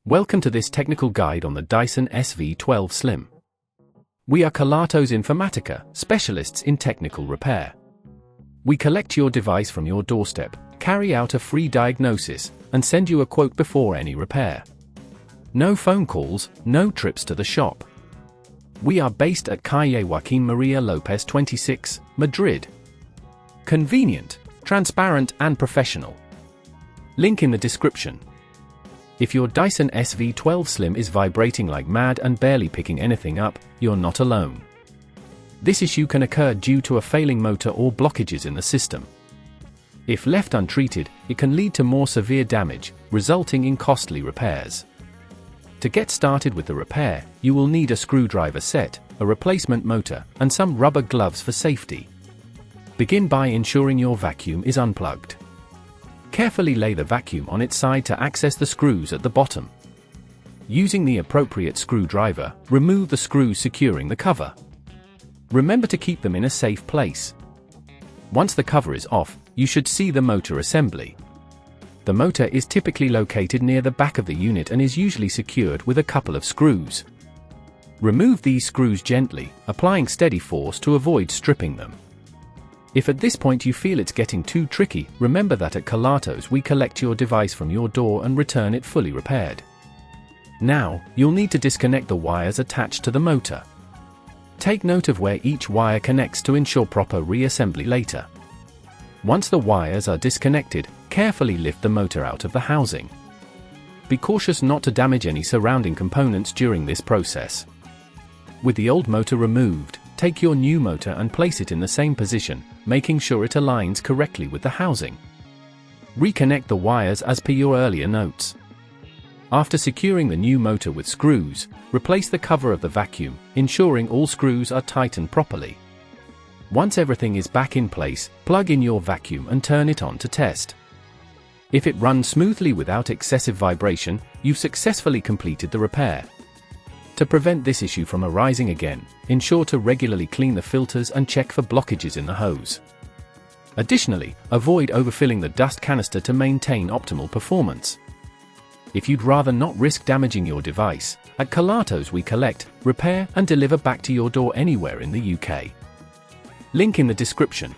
Welcome to this technical guide on the Dyson SV12 Slim. We are Kelatos Informatica, specialists in technical repair. We collect your device from your doorstep, carry out a free diagnosis, and send you a quote before any repair. No phone calls, no trips to the shop. We are based at Calle Joaquín María López 26, Madrid. Convenient, transparent and professional. Link in the description. If your Dyson SV12 Slim is vibrating like mad and barely picking anything up, you're not alone. This issue can occur due to a failing motor or blockages in the system. If left untreated, it can lead to more severe damage, resulting in costly repairs. To get started with the repair, you will need a screwdriver set, a replacement motor, and some rubber gloves for safety. Begin by ensuring your vacuum is unplugged. Carefully lay the vacuum on its side to access the screws at the bottom. Using the appropriate screwdriver, remove the screws securing the cover. Remember to keep them in a safe place. Once the cover is off, you should see the motor assembly. The motor is typically located near the back of the unit and is usually secured with a couple of screws. Remove these screws gently, applying steady force to avoid stripping them. If at this point you feel it's getting too tricky, remember that at Kelatos we collect your device from your door and return it fully repaired. Now, you'll need to disconnect the wires attached to the motor. Take note of where each wire connects to ensure proper reassembly later. Once the wires are disconnected, carefully lift the motor out of the housing. Be cautious not to damage any surrounding components during this process. With the old motor removed, take your new motor and place it in the same position, making sure it aligns correctly with the housing. Reconnect the wires as per your earlier notes. After securing the new motor with screws, replace the cover of the vacuum, ensuring all screws are tightened properly. Once everything is back in place, plug in your vacuum and turn it on to test. If it runs smoothly without excessive vibration, you've successfully completed the repair. To prevent this issue from arising again, ensure to regularly clean the filters and check for blockages in the hose. Additionally, avoid overfilling the dust canister to maintain optimal performance. If you'd rather not risk damaging your device, at Kelatos we collect, repair and deliver back to your door anywhere in the UK. Link in the description.